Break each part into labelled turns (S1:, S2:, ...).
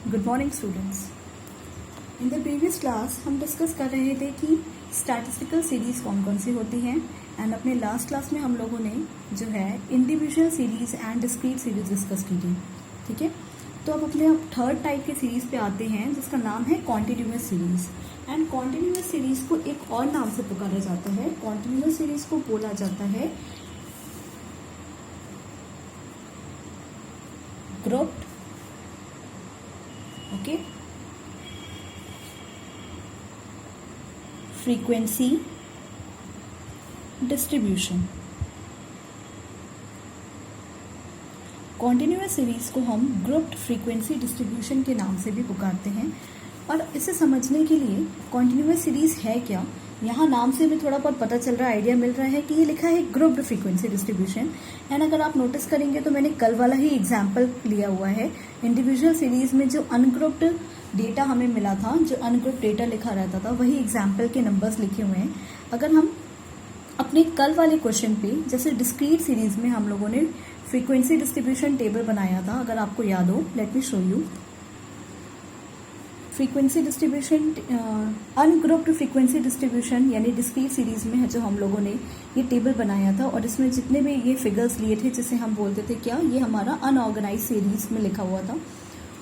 S1: Good morning students. In the previous class हम discuss कर रहे थे कि स्टैटिस्टिकल सीरीज कौन कौन सी होती हैं एंड अपने लास्ट क्लास में हम लोगों ने जो है individual series and discrete series discuss की थी। ठीक है, तो अब अपने थर्ड टाइप के सीरीज पे आते हैं जिसका नाम है continuous series. And continuous series को एक और नाम से पुकारा जाता है। कॉन्टिन्यूअस सीरीज को बोला जाता है grouped frequency distribution. Continuous series को हम ग्रुप्ड फ्रीक्वेंसी डिस्ट्रीब्यूशन के नाम से भी पुकारते हैं। और इसे समझने के लिए कॉन्टिन्यूअस सीरीज है क्या, यहाँ नाम से भी थोड़ा बहुत पता चल रहा है, आइडिया मिल रहा है कि ये लिखा है ग्रुप्ड फ्रीक्वेंसी डिस्ट्रीब्यूशन। एंड अगर आप नोटिस करेंगे तो मैंने कल वाला ही एग्जाम्पल लिया हुआ है। इंडिविजुअल सीरीज में जो अनग्रुप्ड डेटा हमें मिला था, जो अनग्रुप्ड डेटा लिखा रहता था, वही एग्जाम्पल के नंबर्स लिखे हुए हैं। अगर हम अपने कल वाले क्वेश्चन पे, जैसे डिस्क्रीट सीरीज में हम लोगों ने फ्रीक्वेंसी डिस्ट्रीब्यूशन टेबल बनाया था, अगर आपको याद हो, let me show you. Frequency distribution, ungrouped frequency distribution यानी डिस्क्रीट सीरीज में है जो हम लोगों ने ये टेबल बनाया था। और इसमें जितने भी ये फिगर्स लिए थे, जिसे हम बोलते थे क्या, ये हमारा अनऑर्गेनाइज सीरीज में लिखा हुआ था,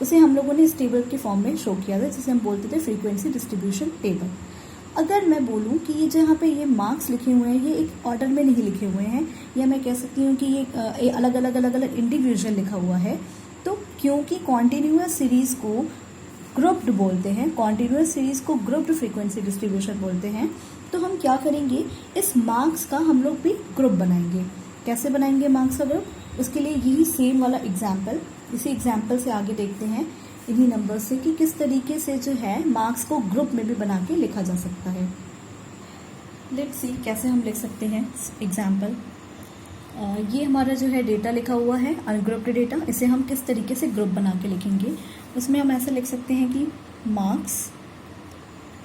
S1: उसे हम लोगों ने इस टेबल के फॉर्म में शो किया था, जिसे हम बोलते थे फ्रीक्वेंसी डिस्ट्रीब्यूशन टेबल। अगर मैं बोलूं कि ये जहाँ पे ये मार्क्स लिखे हुए हैं, ये एक ऑर्डर में नहीं लिखे हुए हैं, या मैं कह सकती हूँ कि ये अलग अलग इंडिविजुअल लिखा हुआ है, तो क्योंकि कॉन्टिन्यूअस सीरीज को ग्रुप्ड बोलते हैं, कॉन्टिन्यूअस सीरीज को ग्रुप्ड फ्रीक्वेंसी डिस्ट्रीब्यूशन बोलते हैं, तो हम क्या करेंगे, इस मार्क्स का हम लोग भी ग्रुप बनाएंगे। कैसे बनाएंगे मार्क्स का ग्रुप? उसके लिए यही सेम वाला एग्जाम्पल, इसी एग्जाम्पल से आगे देखते हैं इन्हीं नंबर से कि किस तरीके से जो है मार्क्स को ग्रुप में भी बना के लिखा जा सकता है। लेट्स सी कैसे हम लिख सकते हैं एग्जाम्पल। ये हमारा जो है डेटा लिखा हुआ है, अनग्रुप्ड डेटा, इसे हम किस तरीके से ग्रुप बना के लिखेंगे। उसमें हम ऐसा लिख सकते हैं कि मार्क्स,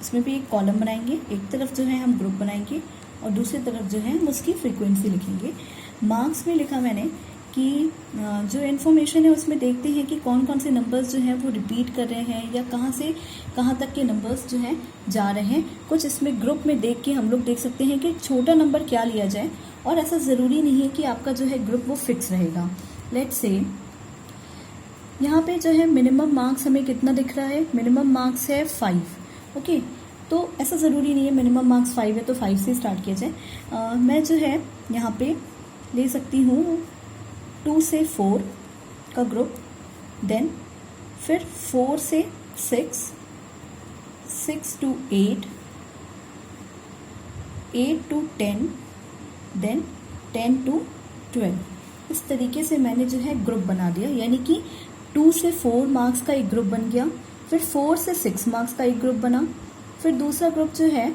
S1: इसमें भी एक कॉलम बनाएंगे, एक तरफ जो है हम ग्रुप बनाएंगे और दूसरी तरफ जो है हम उसकी फ्रीक्वेंसी लिखेंगे। मार्क्स में लिखा मैंने कि जो इन्फॉर्मेशन है उसमें देखते हैं कि कौन कौन से नंबर्स जो हैं वो रिपीट कर रहे हैं या कहाँ से कहाँ तक के नंबर्स जो हैं जा रहे हैं। कुछ इसमें ग्रुप में देख के हम लोग देख सकते हैं कि छोटा नंबर क्या लिया जाए, और ऐसा ज़रूरी नहीं है कि आपका जो है ग्रुप वो फिक्स रहेगा। लेट्स से यहाँ पे जो है मिनिमम मार्क्स हमें कितना दिख रहा है, मिनिमम मार्क्स है 5। ओके, तो ऐसा ज़रूरी नहीं है मिनिमम मार्क्स 5 है तो 5 से स्टार्ट किया जाए। मैं जो है यहाँ पे ले सकती हूँ 2 से 4 का ग्रुप, देन फिर 4 से 6, 6 to 8, 8 to 10, देन 10 to 12। इस तरीके से मैंने जो है ग्रुप बना दिया, यानी कि 2 से 4 मार्क्स का एक ग्रुप बन गया, फिर 4 से 6 मार्क्स का एक ग्रुप बना, फिर दूसरा ग्रुप जो है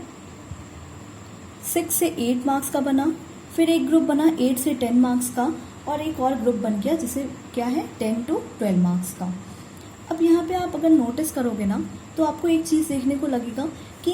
S1: 6 से 8 मार्क्स का बना, फिर एक ग्रुप बना 8 से 10 मार्क्स का, और एक और ग्रुप बन गया जिसे क्या है 10 to 12 मार्क्स का। अब यहाँ पे आप अगर नोटिस करोगे ना तो आपको एक चीज़ देखने को लगेगा कि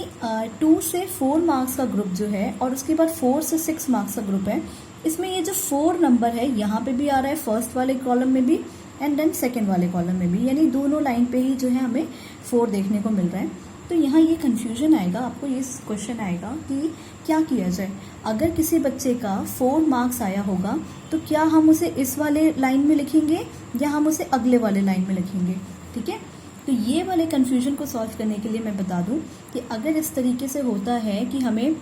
S1: 2 से 4 मार्क्स का ग्रुप जो है और उसके बाद 4 से 6 मार्क्स का ग्रुप है, इसमें ये जो 4 नंबर है यहाँ पे भी आ रहा है, फर्स्ट वाले कॉलम में भी एंड देन सेकेंड वाले कॉलम में भी, यानी दोनों लाइन पे ही जो है हमें 4 देखने को मिल रहा है। तो यहाँ ये कन्फ्यूजन आएगा, आपको ये क्वेश्चन आएगा कि क्या किया जाए। अगर किसी बच्चे का 4 मार्क्स आया होगा तो क्या हम उसे इस वाले लाइन में लिखेंगे या हम उसे अगले वाले लाइन में लिखेंगे। ठीक है, तो ये वाले कन्फ्यूजन को सॉल्व करने के लिए मैं बता दूं कि अगर इस तरीके से होता है कि हमें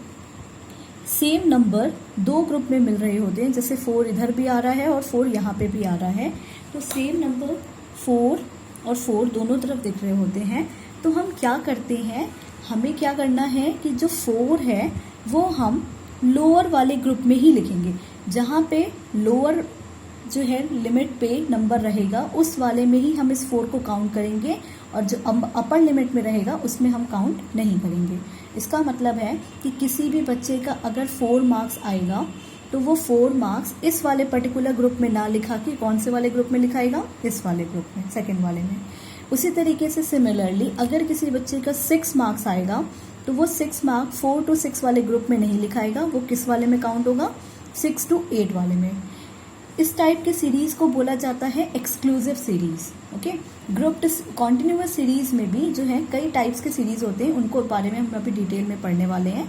S1: सेम नंबर 2 ग्रुप में मिल रहे होते हैं, जैसे 4 इधर भी आ रहा है और 4 यहाँ पे भी आ रहा है, तो सेम नंबर 4 और 4 दोनों तरफ दिख रहे होते हैं, तो हम क्या करते हैं, हमें क्या करना है कि जो 4 है वो हम लोअर वाले ग्रुप में ही लिखेंगे। जहाँ पे लोअर जो है लिमिट पे नंबर रहेगा उस वाले में ही हम इस 4 को काउंट करेंगे, और जो अपर लिमिट में रहेगा उसमें हम काउंट नहीं करेंगे। इसका मतलब है कि किसी भी बच्चे का अगर 4 मार्क्स आएगा तो वो 4 मार्क्स इस वाले पर्टिकुलर ग्रुप में ना लिखा के कौन से वाले ग्रुप में लिखाएगा, इस वाले ग्रुप में, सेकेंड वाले में। उसी तरीके से सिमिलरली अगर किसी बच्चे का 6 मार्क्स आएगा तो वो 6 मार्क्स 4 to 6 वाले ग्रुप में नहीं लिखाएगा, वो किस वाले में काउंट होगा, 6 to 8 वाले में। इस टाइप के सीरीज को बोला जाता है exclusive series. Okay, group continuous series में भी जो है कई टाइप्स के सीरीज होते हैं, उनको बारे में हम अभी डिटेल में पढ़ने वाले हैं।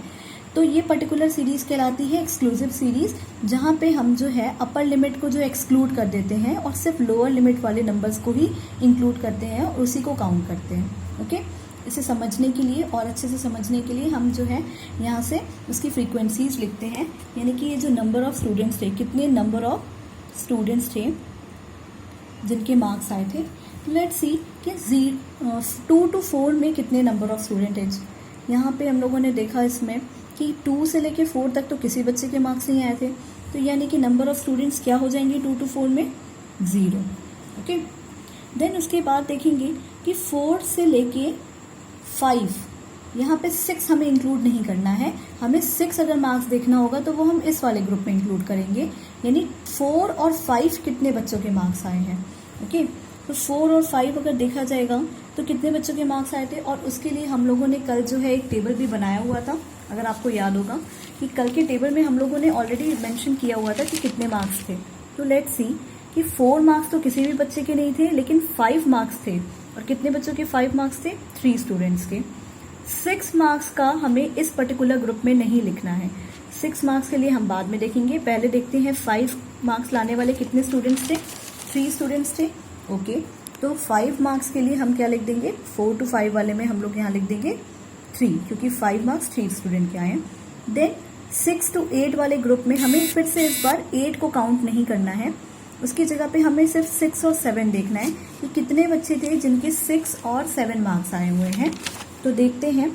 S1: तो ये पर्टिकुलर सीरीज कहलाती है एक्सक्लूसिव सीरीज, जहाँ पे हम जो है अपर लिमिट को जो एक्सक्लूड कर देते हैं और सिर्फ लोअर लिमिट वाले नंबर्स को ही इंक्लूड करते हैं और उसी को काउंट करते हैं। ओके, इसे समझने के लिए और अच्छे से समझने के लिए हम जो है यहाँ से उसकी फ्रीक्वेंसीज लिखते हैं, यानी कि ये जो नंबर ऑफ स्टूडेंट्स थे, कितने नंबर ऑफ स्टूडेंट्स थे जिनके मार्क्स आए थे। लेट्स सी कि 2 to 4 में कितने नंबर ऑफ स्टूडेंट है। यहाँ पे हम लोगों ने देखा इसमें कि 2 से लेके 4 तक तो किसी बच्चे के मार्क्स नहीं आए थे, तो यानी कि नंबर ऑफ स्टूडेंट्स क्या हो जाएंगे 2 to 4 में 0। ओके, देन उसके बाद देखेंगे कि 4 से लेके 5, यहाँ पे 6 हमें इंक्लूड नहीं करना है। हमें 6 अगर मार्क्स देखना होगा तो वो हम इस वाले ग्रुप में इंक्लूड करेंगे, यानी 4 और 5 कितने बच्चों के मार्क्स आए हैं। ओके, तो 4 और 5 अगर देखा जाएगा तो कितने बच्चों के मार्क्स आए थे, और उसके लिए हम लोगों ने कल जो है एक टेबल भी बनाया हुआ था। अगर आपको याद होगा कि कल के टेबल में हम लोगों ने ऑलरेडी मेंशन किया हुआ था कि कितने मार्क्स थे। तो लेट्स सी कि 4 मार्क्स तो किसी भी बच्चे के नहीं थे, लेकिन 5 मार्क्स थे, और कितने बच्चों के 5 मार्क्स थे 3 स्टूडेंट्स के। 6 मार्क्स का हमें इस पर्टिकुलर ग्रुप में नहीं लिखना है। 6 मार्क्स के लिए हम बाद में देखेंगे, पहले देखते हैं 5 मार्क्स लाने वाले कितने स्टूडेंट्स थे, 3 स्टूडेंट्स थे। ओके, तो 5 मार्क्स के लिए हम क्या लिख देंगे, 4 to 5 वाले में हम लोग यहाँ लिख देंगे 3, क्योंकि 5 मार्क्स 3 स्टूडेंट के आए हैं। देन 6 to 8 वाले ग्रुप में हमें फिर से इस बार 8 को काउंट नहीं करना है, उसकी जगह पे हमें सिर्फ 6 और 7 देखना है कि कितने बच्चे थे जिनके 6 और 7 मार्क्स आए हुए हैं। तो देखते हैं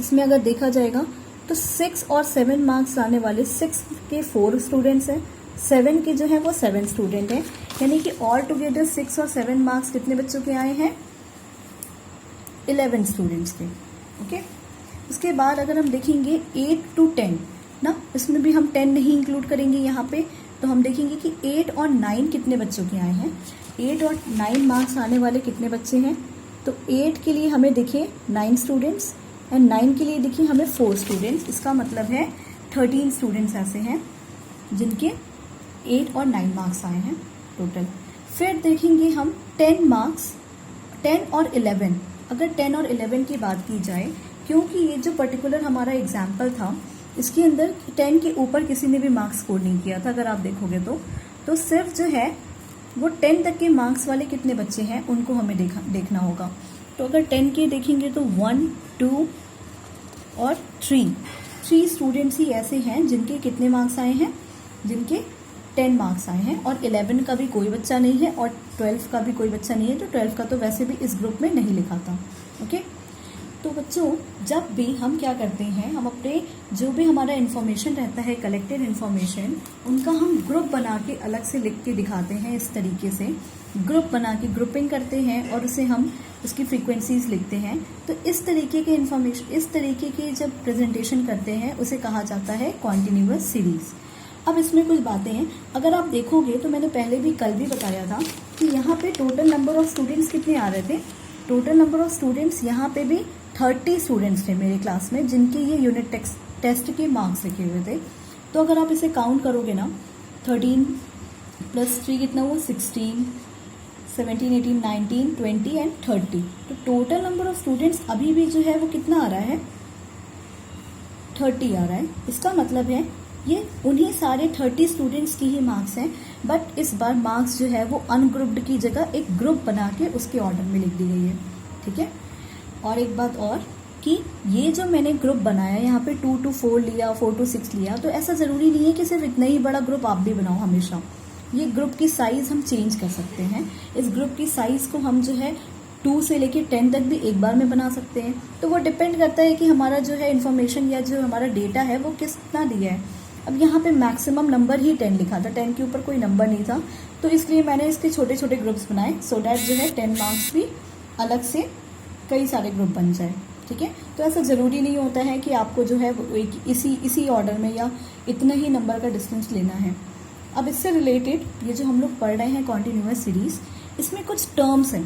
S1: इसमें अगर देखा जाएगा तो 6 और 7 मार्क्स लाने वाले 6 के 4 स्टूडेंट्स हैं, 7 के जो है वो 7 स्टूडेंट हैं, यानी कि ऑल टुगेदर 6 और 7 मार्क्स कितने बच्चों के आए हैं 11 स्टूडेंट्स के। ओके, उसके बाद अगर हम देखेंगे 8 to 10 ना, इसमें भी हम 10 नहीं इंक्लूड करेंगे यहाँ पे, तो हम देखेंगे कि 8 और 9 कितने बच्चों के आए हैं। 8 और 9 मार्क्स आने वाले कितने बच्चे हैं, तो 8 के लिए हमें देखिए 9 स्टूडेंट्स एंड 9 के लिए देखिए हमें 4 स्टूडेंट्स। इसका मतलब है 13 स्टूडेंट्स ऐसे हैं जिनके 8 और 9 मार्क्स आए हैं टोटल। फिर देखेंगे हम 10 मार्क्स, 10 और 11। अगर 10 और 11 की बात की जाए, क्योंकि ये जो पर्टिकुलर हमारा एग्जाम्पल था इसके अंदर 10 के ऊपर किसी ने भी मार्क्स स्कोर नहीं किया था, अगर आप देखोगे तो सिर्फ जो है वो 10 तक के मार्क्स वाले कितने बच्चे हैं उनको हमें देखना होगा। तो अगर 10 के देखेंगे तो 1, 2 और 3 स्टूडेंट्स ही ऐसे हैं जिनके कितने मार्क्स आए हैं, जिनके 10 मार्क्स आए हैं, और 11 का भी कोई बच्चा नहीं है और 12 का भी कोई बच्चा नहीं है, तो 12 का तो वैसे भी इस ग्रुप में नहीं लिखा था। ओके, तो बच्चों जब भी हम क्या करते हैं, हम अपने जो भी हमारा इन्फॉर्मेशन रहता है, कलेक्टेड इन्फॉर्मेशन, उनका हम ग्रुप बना के अलग से लिख के दिखाते हैं। इस तरीके से ग्रुप बना के ग्रुपिंग करते हैं और उसे हम उसकी फ्रीक्वेंसीज लिखते हैं। तो इस तरीके के इन्फॉर्मेशन, इस तरीके की जब प्रेजेंटेशन करते हैं उसे कहा जाता है कॉन्टिन्यूअस सीरीज। अब इसमें कुछ बातें हैं, अगर आप देखोगे तो मैंने पहले भी कल भी बताया था कि यहाँ पे टोटल नंबर ऑफ स्टूडेंट्स कितने आ रहे थे। टोटल नंबर ऑफ स्टूडेंट्स यहाँ पे भी 30 स्टूडेंट्स थे मेरे क्लास में जिनके ये यूनिट टेस्ट के मार्क्स लिखे हुए थे। तो अगर आप इसे काउंट करोगे ना, 13 + 3 कितना हुआ 16, 17, 18, 19, 20 एंड 30। तो टोटल नंबर ऑफ स्टूडेंट्स अभी भी जो है वो कितना आ रहा है 30 आ रहा है। इसका मतलब है ये उन्हीं सारे 30 स्टूडेंट्स की ही मार्क्स हैं, बट इस बार मार्क्स जो है वो अनग्रुप्ड की जगह एक ग्रुप बना के उसके ऑर्डर में लिख दी गई है। ठीक है, और एक बात और कि ये जो मैंने ग्रुप बनाया यहाँ पे 2 to 4 लिया, 4 to 6 लिया, तो ऐसा ज़रूरी नहीं है कि सिर्फ इतना ही बड़ा ग्रुप आप भी बनाओ हमेशा। ये ग्रुप की साइज़ हम चेंज कर सकते हैं। इस ग्रुप की साइज़ को हम जो है 2 से लेके 10 तक भी एक बार में बना सकते हैं। तो वो डिपेंड करता है कि हमारा जो है इन्फॉर्मेशन या जो हमारा डेटा है वो कितना दिया है। अब यहाँ पे मैक्सिमम नंबर ही 10 लिखा था, 10 के ऊपर कोई नंबर नहीं था, तो इसलिए मैंने इसके छोटे छोटे ग्रुप्स बनाए सो डैट जो है 10 मार्क्स भी अलग से कई सारे ग्रुप बन जाए। ठीक है, तो ऐसा ज़रूरी नहीं होता है कि आपको जो है एक इसी ऑर्डर में या इतना ही नंबर का डिस्टेंस लेना है। अब इससे रिलेटेड ये जो हम लोग पढ़ रहे हैं कॉन्टिन्यूअस सीरीज, इसमें कुछ टर्म्स हैं,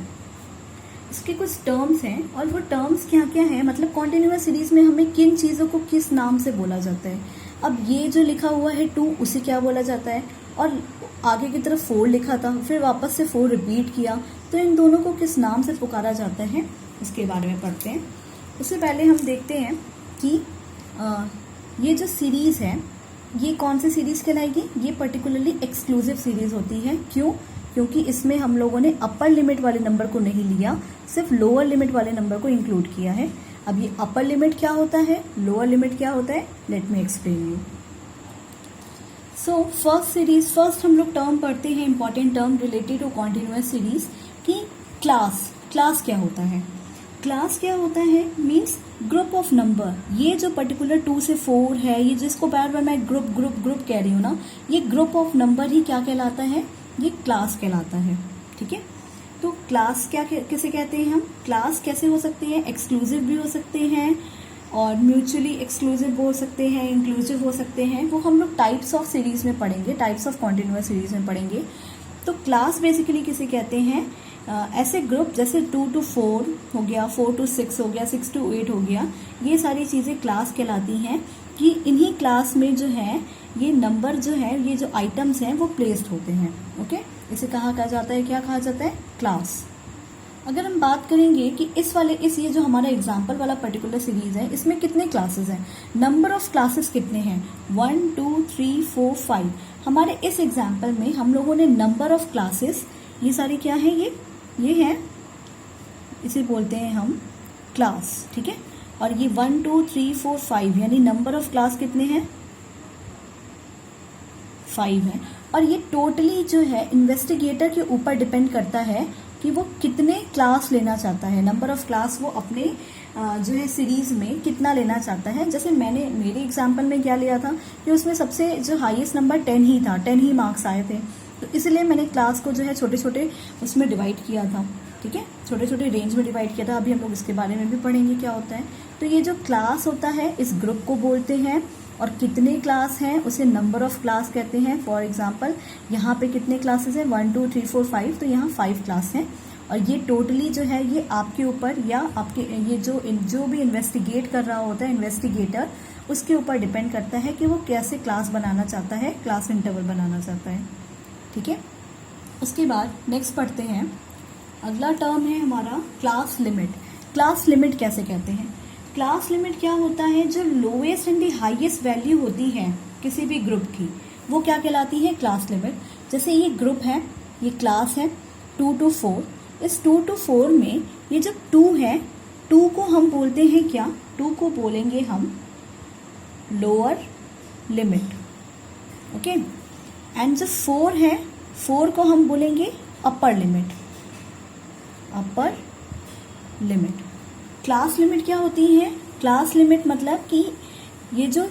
S1: इसके कुछ टर्म्स हैं, और वो टर्म्स क्या क्या हैं, मतलब कॉन्टिन्यूअस सीरीज में हमें किन चीज़ों को किस नाम से बोला जाता है। अब ये जो लिखा हुआ है 2 उसे क्या बोला जाता है, और आगे की तरफ 4 लिखा था, फिर वापस से 4 रिपीट किया, तो इन दोनों को किस नाम से पुकारा जाता है, इसके बारे में पढ़ते हैं। उससे पहले हम देखते हैं कि ये जो सीरीज़ है ये कौन सी सीरीज़ कहलाएगी। ये पर्टिकुलरली एक्सक्लूसिव सीरीज़ होती है। क्यों? क्योंकि इसमें हम लोगों ने अपर लिमिट वाले नंबर को नहीं लिया, सिर्फ लोअर लिमिट वाले नंबर को इंक्लूड किया है। अब ये अपर लिमिट क्या होता है, लोअर लिमिट क्या होता है, let me explain you. So first हम लोग टर्म पढ़ते हैं, important term related to continuous series, कि क्लास क्या होता है। क्लास क्या होता है मीन्स ग्रुप ऑफ नंबर। ये जो पर्टिकुलर 2 से 4 है, ये जिसको बार बार मैं ग्रुप कह रही हूँ ना, ये ग्रुप ऑफ नंबर ही क्या कहलाता है, ये क्लास कहलाता है। ठीक है, तो क्लास किसे कहते हैं हम, क्लास कैसे हो सकते हैं, एक्सक्लूसिव भी हो सकते हैं और म्यूचुअली एक्सक्लूसिव हो सकते हैं, इंक्लूसिव हो सकते हैं। वो हम लोग टाइप्स ऑफ सीरीज में पढ़ेंगे, टाइप्स ऑफ कॉन्टिन्यूअस सीरीज में पढ़ेंगे। तो क्लास बेसिकली किसे कहते हैं, ऐसे ग्रुप जैसे 2 to 4 हो गया, 4 to 6 हो गया, 6 to 8 हो गया, ये सारी चीज़ें क्लास कहलाती हैं। कि इन्हीं क्लास में जो है ये नंबर जो है, ये जो आइटम्स हैं वो प्लेस्ड होते हैं। ओके, इसे कहा जाता है, क्या कहा जाता है, क्लास। अगर हम बात करेंगे कि ये जो हमारा एग्जाम्पल वाला पर्टिकुलर सीरीज है, इसमें कितने क्लासेस हैं, नंबर ऑफ क्लासेस कितने हैं, 1 2 3 4 5। हमारे इस एग्जाम्पल में हम लोगों ने नंबर ऑफ क्लासेस, ये सारी क्या है, ये है, इसे बोलते हैं हम क्लास। ठीक है, और ये 1 2 3 4 5 यानी नंबर ऑफ क्लास कितने हैं, 5 है। और ये टोटली जो है इन्वेस्टिगेटर के ऊपर डिपेंड करता है कि वो कितने क्लास लेना चाहता है, नंबर ऑफ क्लास वो अपने जो है सीरीज में कितना लेना चाहता है। जैसे मैंने मेरे एग्जाम्पल में क्या लिया था कि उसमें सबसे जो हाईएस्ट नंबर 10 ही था, 10 ही मार्क्स आए थे, तो इसलिए मैंने क्लास को जो है छोटे छोटे उसमें डिवाइड किया था। ठीक है, छोटे छोटे रेंज में डिवाइड किया था। अभी हम लोग इसके बारे में भी पढ़ेंगे क्या होता है। तो ये जो क्लास होता है इस ग्रुप को बोलते हैं, और कितने क्लास हैं उसे नंबर ऑफ क्लास कहते हैं। फॉर एग्जांपल यहाँ पे कितने क्लासेस हैं, 1 2 3 4 5, तो यहाँ 5 क्लास हैं। और ये टोटली जो है ये आपके ऊपर या आपके ये जो भी इन्वेस्टिगेट कर रहा होता है इन्वेस्टिगेटर, उसके ऊपर डिपेंड करता है कि वो कैसे क्लास बनाना चाहता है, क्लास इंटरवल बनाना चाहता है। ठीक है, उसके बाद नेक्स्ट पढ़ते हैं, अगला टर्म है हमारा क्लास लिमिट। क्लास लिमिट कैसे कहते हैं, क्लास लिमिट क्या होता है, जो lowest and the highest value होती है किसी भी ग्रुप की, वो क्या कहलाती है, क्लास लिमिट। जैसे ये ग्रुप है, ये क्लास है 2 to 4, इस 2 to 4 में ये जो 2 है, 2 को हम बोलते हैं क्या, 2 को बोलेंगे हम लोअर लिमिट। ओके, एंड जो 4 है, 4 को हम बोलेंगे upper limit, upper limit. Class limit क्या होती है, क्लास लिमिट मतलब कि ये जो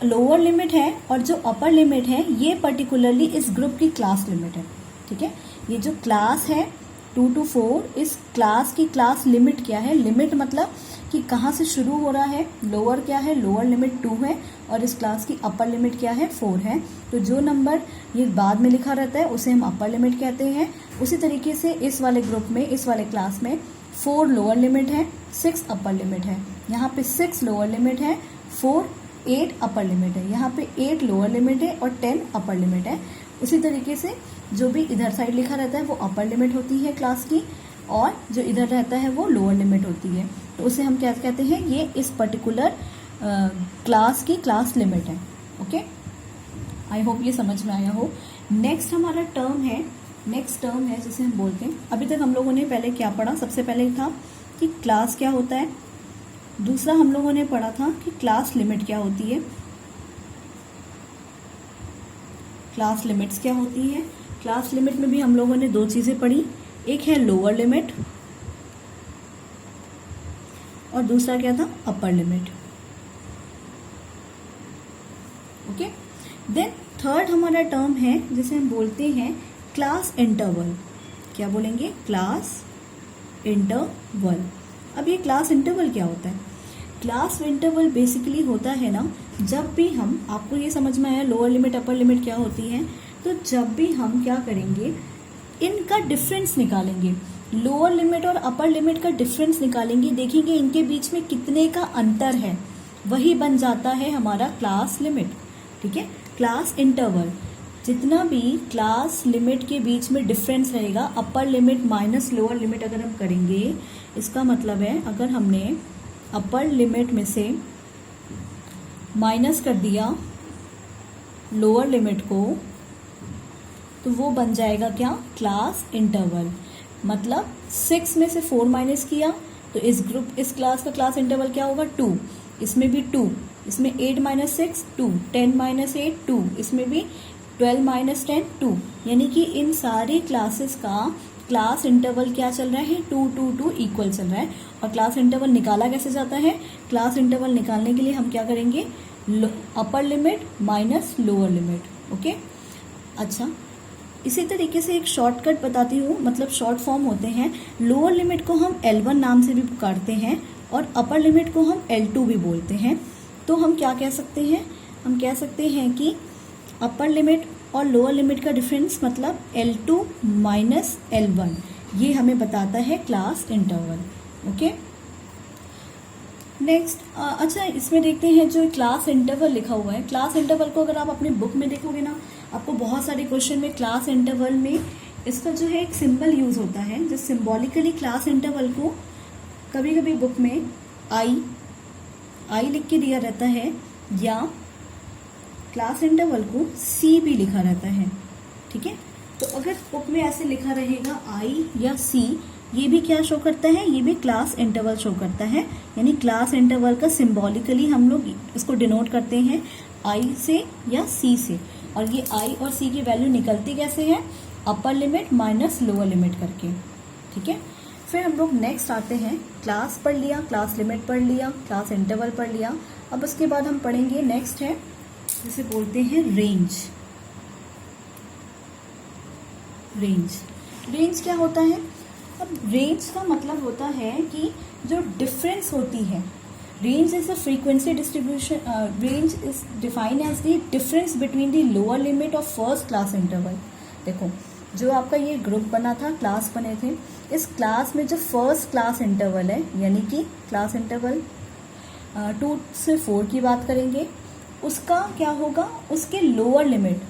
S1: लोअर लिमिट है और जो अपर लिमिट है, ये पर्टिकुलरली इस ग्रुप की क्लास लिमिट है। ठीक है, ये जो क्लास है 2 to 4, इस क्लास की क्लास लिमिट क्या है, लिमिट मतलब कि कहाँ से शुरू हो रहा है, लोअर क्या है, लोअर लिमिट 2 है, और इस क्लास की अपर लिमिट क्या है, 4 है। तो जो नंबर ये बाद में लिखा रहता है उसे हम अपर लिमिट कहते हैं। उसी तरीके से इस वाले ग्रुप में, इस वाले क्लास में 4 लोअर लिमिट है, 6 अपर लिमिट है। यहाँ पे 6 लोअर लिमिट है, 8 अपर लिमिट है। यहाँ पे 8 लोअर लिमिट है और 10 अपर लिमिट है। उसी तरीके से जो भी इधर साइड लिखा रहता है वो अपर लिमिट होती है क्लास की, और जो इधर रहता है वो लोअर लिमिट होती है। तो उसे हम क्या कहते हैं, ये इस पर्टिकुलर क्लास की क्लास लिमिट है। ओके, आई होप ये समझ में आया हो। नेक्स्ट हमारा टर्म है जिसे हम बोलते हैं, अभी तक हम लोगों ने पहले क्या पढ़ा, सबसे पहले था कि क्लास क्या होता है, दूसरा हम लोगों ने पढ़ा था कि क्लास लिमिट क्या होती है, क्लास लिमिट्स क्या होती है। क्लास लिमिट में भी हम लोगों ने 2 चीज़ें पढ़ी, एक है लोअर लिमिट और दूसरा क्या था, upper limit. Okay, then third हमारा टर्म है जिसे हम बोलते हैं क्लास इंटरवल। क्या बोलेंगे, क्लास इंटरवल। अब ये क्लास इंटरवल क्या होता है, क्लास इंटरवल बेसिकली होता है ना, जब भी हम, आपको ये समझ में आया लोअर लिमिट अपर लिमिट क्या होती है, तो जब भी हम क्या करेंगे, इनका डिफरेंस निकालेंगे, लोअर लिमिट और अपर लिमिट का डिफरेंस निकालेंगे, देखेंगे इनके बीच में कितने का अंतर है, वही बन जाता है हमारा क्लास लिमिट। ठीक है, क्लास इंटरवल। जितना भी क्लास लिमिट के बीच में डिफरेंस रहेगा, upper limit minus lower limit अगर हम करेंगे, इसका मतलब है अगर हमने अपर लिमिट में से माइनस कर दिया लोअर लिमिट को, तो वो बन जाएगा क्या, क्लास इंटरवल। मतलब 6 में से 4 माइनस किया तो इस क्लास का क्लास इंटरवल क्या होगा, 2। इसमें भी 2, इसमें 8 माइनस 6 2, 10 माइनस 8 2, इसमें भी 12 माइनस 10 2। यानी कि इन सारी क्लासेस का क्लास इंटरवल क्या चल रहा है, 2 2 2 इक्वल चल रहा है। और क्लास इंटरवल निकाला कैसे जाता है, क्लास इंटरवल निकालने के लिए हम क्या करेंगे, upper limit minus lower limit. Okay, अच्छा इसी तरीके से एक शॉर्टकट बताती हूँ, मतलब शॉर्ट फॉर्म होते हैं। लोअर लिमिट को हम L1 नाम से भी पुकारते हैं और अपर लिमिट को हम L2 भी बोलते हैं। तो हम क्या कह सकते हैं, हम कह सकते हैं कि अपर लिमिट और लोअर लिमिट का डिफरेंस मतलब L2 माइनस L1, ये हमें बताता है क्लास इंटरवल। ओके, नेक्स्ट अच्छा इसमें देखते हैं जो क्लास इंटरवल लिखा हुआ है। क्लास इंटरवल को अगर आप अपने बुक में देखोगे ना, आपको बहुत सारे क्वेश्चन में क्लास इंटरवल में इसका जो है एक सिंबल यूज होता है, जो सिंबॉलिकली क्लास इंटरवल को कभी कभी बुक में आई लिख के दिया रहता है, या क्लास इंटरवल को C भी लिखा रहता है। ठीक है, तो अगर बुक में ऐसे लिखा रहेगा I या C, ये भी क्या शो करता है, ये भी क्लास इंटरवल शो करता है। यानी क्लास इंटरवल का सिंबॉलिकली हम लोग इसको डिनोट करते हैं I से या C से। और ये I और C की वैल्यू निकलती कैसे है, upper limit minus lower limit करके। ठीक है, फिर हम लोग नेक्स्ट आते हैं, क्लास पढ़ लिया, क्लास लिमिट पढ़ लिया, क्लास इंटरवल पढ़ लिया। अब उसके बाद हम पढ़ेंगे, नेक्स्ट है जिसे बोलते हैं रेंज। रेंज क्या होता है, अब रेंज का मतलब होता है कि जो डिफरेंस होती है, range is the frequency distribution, range is defined as the difference between the lower limit of first class interval. देखो जो आपका ये ग्रुप बना था, क्लास बने थे, इस क्लास में जो फर्स्ट क्लास इंटरवल है, यानी कि क्लास इंटरवल 2 से 4 की बात करेंगे, उसका क्या होगा, उसके lower limit,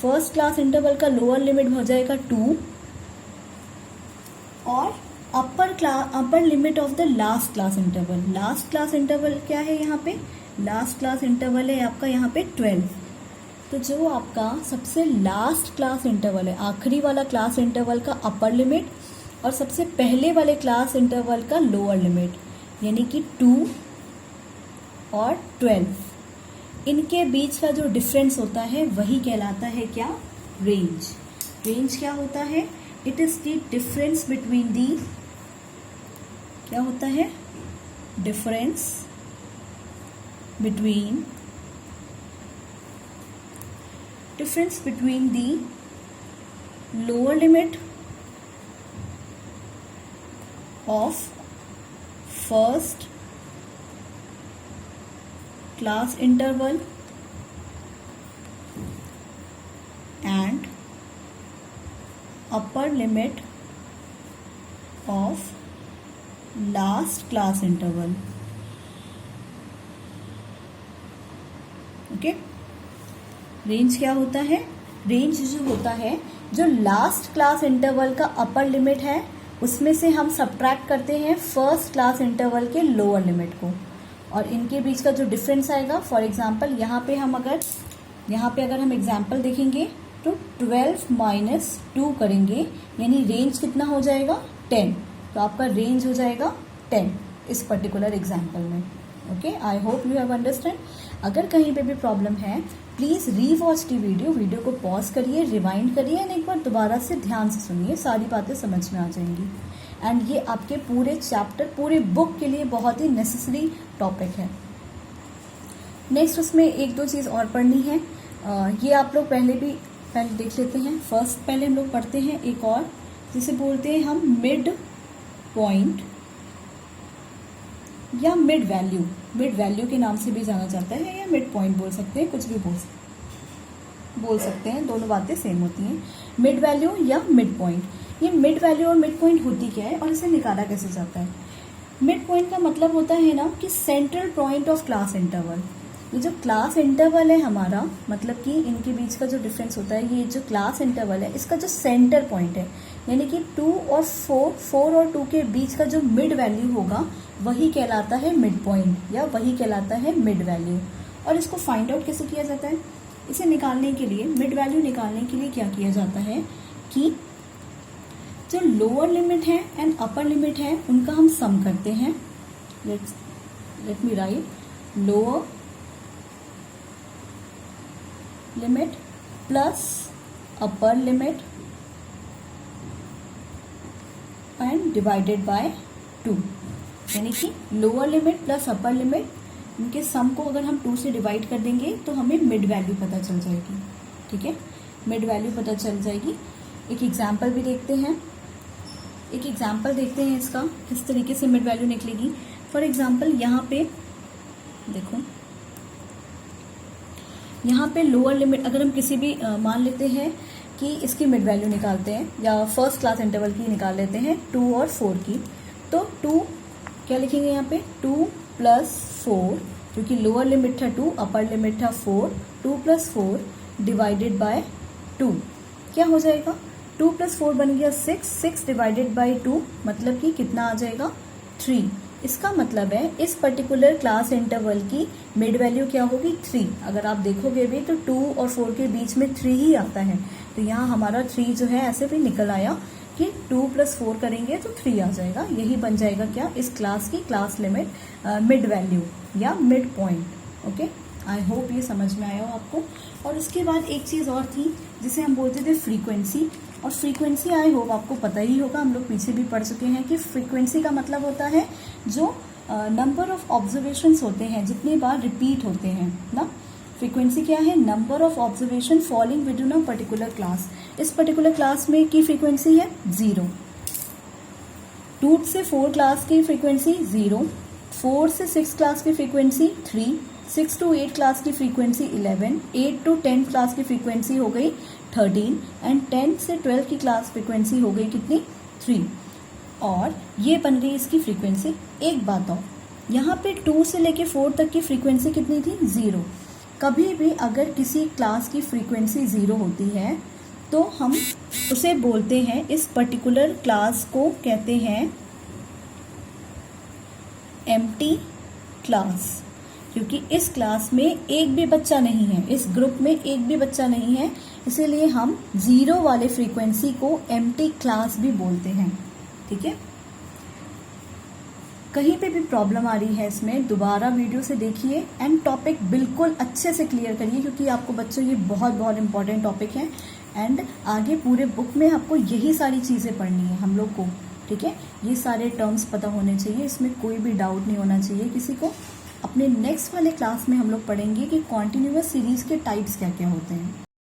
S1: first class interval का लोअर लिमिट हो जाएगा 2 और upper limit of the last class interval. Last class interval क्या है, यहाँ पे लास्ट क्लास इंटरवल है आपका यहाँ पे 12। तो जो आपका सबसे लास्ट क्लास इंटरवल है, आखिरी वाला क्लास इंटरवल का अपर लिमिट और सबसे पहले वाले क्लास इंटरवल का लोअर लिमिट, यानी कि 2 और 12, इनके बीच का जो डिफरेंस होता है वही कहलाता है क्या, रेंज। रेंज क्या होता है, it is the difference between the, क्या होता है, difference between the lower limit of first class interval and upper limit of last class interval. Okay, range क्या होता है, रेंज जो होता है, जो लास्ट क्लास इंटरवल का अपर लिमिट है उसमें से हम सब्ट्रैक्ट करते हैं फर्स्ट क्लास इंटरवल के लोअर लिमिट को, और इनके बीच का जो डिफरेंस आएगा, फॉर एग्जांपल यहाँ पे अगर हम एग्जांपल देखेंगे तो 12 माइनस 2 करेंगे, यानी रेंज कितना हो जाएगा, 10। तो आपका रेंज हो जाएगा 10 इस पर्टिकुलर एग्जांपल में। Okay, I hope you have understand. अगर कहीं पे भी प्रॉब्लम है, प्लीज़ रीवॉच दी वीडियो को पॉज करिए, रिवाइंड करिए एंड एक बार दोबारा से ध्यान से सुनिए, सारी बातें समझ में आ जाएंगी। एंड ये आपके पूरे चैप्टर, पूरे बुक के लिए बहुत ही नेसेसरी टॉपिक है। नेक्स्ट उसमें एक दो चीज़ और पढ़नी है, ये आप लोग पहले देख लेते हैं। फर्स्ट पहले हम लोग पढ़ते हैं एक और, जिसे बोलते हैं हम मिड पॉइंट या मिड वैल्यू के नाम से भी जाना जाता है, या मिड पॉइंट बोल सकते हैं, कुछ भी बोल सकते हैं, दोनों बातें सेम होती हैं। मिड वैल्यू या मिड पॉइंट, ये मिड वैल्यू और मिड पॉइंट होती क्या है और इसे निकाला कैसे जाता है। मिड पॉइंट का मतलब होता है ना कि central point of class interval. ये जो क्लास इंटरवल है हमारा, मतलब कि इनके बीच का जो डिफरेंस होता है, ये जो क्लास इंटरवल है इसका जो सेंटर पॉइंट है, यानी कि 2 और 4 और 2 के बीच का जो मिड वैल्यू होगा वही कहलाता है मिड पॉइंट या वही कहलाता है मिड वैल्यू। और इसको फाइंड आउट कैसे किया जाता है? इसे निकालने के लिए, मिड वैल्यू निकालने के लिए क्या किया जाता है कि जो लोअर लिमिट है एंड अपर लिमिट है उनका हम सम करते हैं। Let me right, lower limit plus upper limit and divided by 2, यानी कि lower limit plus upper limit, इनके सम को अगर हम 2 से डिवाइड कर देंगे तो हमें मिड वैल्यू पता चल जाएगी। ठीक है, मिड वैल्यू पता चल जाएगी। एक एग्जाम्पल भी देखते हैं, इसका किस तरीके से मिड वैल्यू निकलेगी। फॉर एग्जाम्पल यहाँ पे देखो, यहाँ पे लोअर लिमिट अगर हम किसी भी मान लेते हैं कि इसकी मिड वैल्यू निकालते हैं या फर्स्ट क्लास इंटरवल की निकाल लेते हैं 2 और 4 की, तो 2 क्या लिखेंगे यहाँ पे 2 + 4, क्योंकि लोअर लिमिट था 2, अपर लिमिट था 4, 2 + 4 डिवाइडेड बाय 2 क्या हो जाएगा, 2 + 4 बन गया 6, 6 डिवाइडेड बाय 2 मतलब कि कितना आ जाएगा 3। इसका मतलब है इस पर्टिकुलर क्लास इंटरवल की मिड वैल्यू क्या होगी 3। अगर आप देखोगे भी तो 2 और 4 के बीच में 3 ही आता है, तो यहाँ हमारा 3 जो है ऐसे भी निकल आया कि 2 + 4 करेंगे तो 3 आ जाएगा। यही बन जाएगा क्या, इस क्लास की क्लास लिमिट मिड वैल्यू या mid point. Okay, I hope ये समझ में आया हो आपको। और उसके बाद एक चीज़ और थी जिसे हम बोलते थे फ्रीक्वेंसी, और फ्रीक्वेंसी आई होप आपको पता ही होगा, हम लोग पीछे भी पढ़ चुके हैं कि फ्रीक्वेंसी का मतलब होता है जो नंबर ऑफ ऑब्जर्वेशंस होते हैं, जितनी बार रिपीट होते हैं ना। फ्रीक्वेंसी क्या है, number of observation falling with in a particular class. इस पर्टिकुलर क्लास में की फ्रीक्वेंसी है 0, 2 से 4 क्लास की फ्रीक्वेंसी 0, 4 से 6 क्लास की फ्रीक्वेंसी 3, 6 to 8 क्लास की फ्रीक्वेंसी 11, 8 to 10 क्लास की फ्रीक्वेंसी हो गई 13 एंड 10 से 12 की क्लास फ्रीक्वेंसी हो गई कितनी 3। और ये बन गई इसकी फ्रीक्वेंसी। एक बात और, यहाँ पे 2 से लेके 4 तक की फ्रीक्वेंसी कितनी थी 0। कभी भी अगर किसी क्लास की फ्रीक्वेंसी 0 होती है तो हम उसे बोलते हैं, इस पर्टिकुलर क्लास को कहते हैं एम्प्टी क्लास, क्योंकि इस क्लास में एक भी बच्चा नहीं है, इस ग्रुप में एक भी बच्चा नहीं है, इसीलिए हम 0 वाले फ्रीक्वेंसी को एम्प्टी क्लास भी बोलते हैं। ठीक है, कहीं पे भी प्रॉब्लम आ रही है इसमें दोबारा वीडियो से देखिए एंड टॉपिक बिल्कुल अच्छे से क्लियर करिए, क्योंकि आपको बच्चों ये बहुत बहुत इंपॉर्टेंट टॉपिक है एंड आगे पूरे बुक में आपको यही सारी चीज़ें पढ़नी है हम लोग को। ठीक है, ये सारे टर्म्स पता होने चाहिए, इसमें कोई भी डाउट नहीं होना चाहिए किसी को। अपने नेक्स्ट वाले क्लास में हम लोग पढ़ेंगे कि कॉन्टिन्यूअस सीरीज के टाइप्स क्या क्या होते हैं।